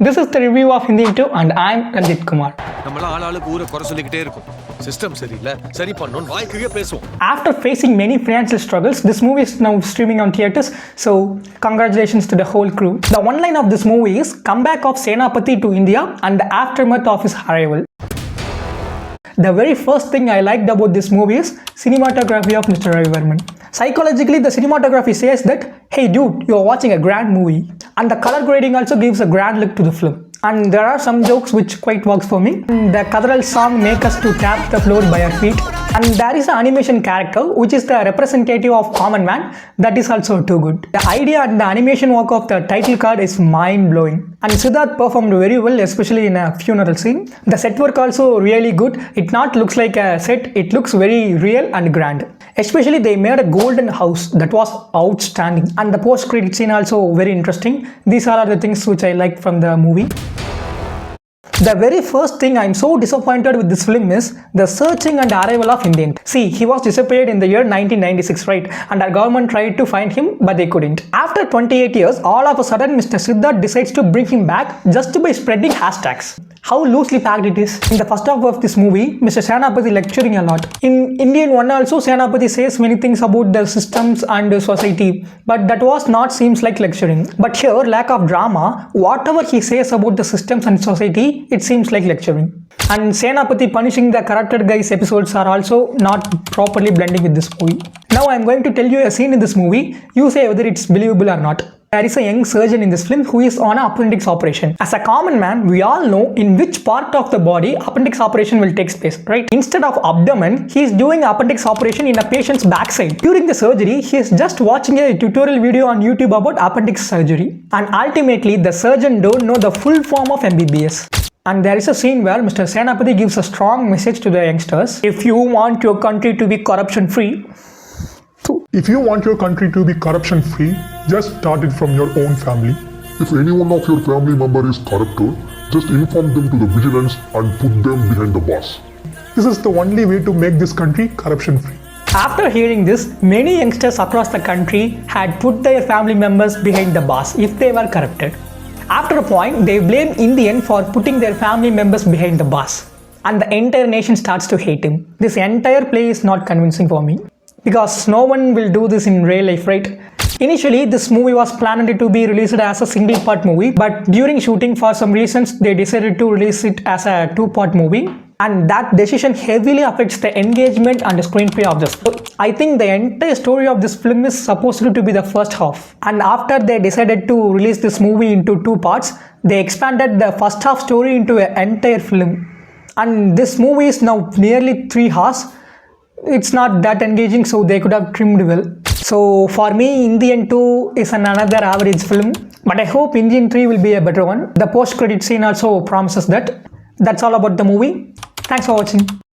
This is the review of Indian2 and I'm Ranjit Kumar. After facing many financial struggles, this movie is now streaming on theatres, so congratulations to the whole crew. The one line of this movie is comeback of Senapati to India and the aftermath of his arrival. The very first thing I liked about this movie is cinematography of Mr. Ravi Varman. Psychologically, the cinematography says that, hey dude, you are watching a grand movie. And the color grading also gives a grand look to the film. And there are some jokes which quite works for me. The Kadral song make us to tap the floor by our feet. And there is an animation character which is the representative of common man that is also too good. The idea and the animation work of the title card is mind-blowing. And Siddharth performed very well, especially in a funeral scene. The set work also really good. It not looks like a set, it looks very real and grand. Especially they made a golden house that was outstanding. And the post-credit scene also very interesting. These are the things which I liked from the movie. The very first thing I am so disappointed with this film is the searching and arrival of Indian. See, he was disappeared in the year 1996, right? And our government tried to find him, but they couldn't. After 28 years, all of a sudden Mr. Siddharth decides to bring him back just by spreading hashtags. How loosely packed it is. In the first half of this movie, Mr. Senapati lecturing a lot. In Indian2 also, Senapati says many things about the systems and the society, but that was not seems like lecturing. But here, lack of drama, whatever he says about the systems and society, it seems like lecturing. And Senapati punishing the corrupted guys episodes are also not properly blending with this movie. Now I am going to tell you a scene in this movie. You say whether it's believable or not. There is a young surgeon in this film who is on an appendix operation. As a common man, we all know in which part of the body appendix operation will take place, right? Instead of abdomen, he is doing appendix operation in a patient's backside. During the surgery, he is just watching a tutorial video on YouTube about appendix surgery. And ultimately, the surgeon don't know the full form of MBBS. And there is a scene where Mr. Senapati gives a strong message to the youngsters. If you want your country to be corruption-free, if you want your country to be corruption-free, just start it from your own family. If any one of your family member is corrupted, just inform them to the vigilance and put them behind the bars. This is the only way to make this country corruption-free. After hearing this, many youngsters across the country had put their family members behind the bars if they were corrupted. After a point, they blame Indian for putting their family members behind the bars. And the entire nation starts to hate him. This entire play is not convincing for me. Because no one will do this in real life, right? Initially, this movie was planned to be released as a single-part movie, but during shooting, for some reasons, they decided to release it as a two-part movie. And that decision heavily affects the engagement and the screenplay of this. So I think the entire story of this film is supposed to be the first half. And after they decided to release this movie into two parts, they expanded the first half story into an entire film. And this movie is now nearly 3 hours. It's not that engaging, so they could have trimmed well. So for me, Indian2 is another average film, but I hope Indian3 will be a better one. The post-credit scene also promises that. That's all about the movie. Thanks for watching.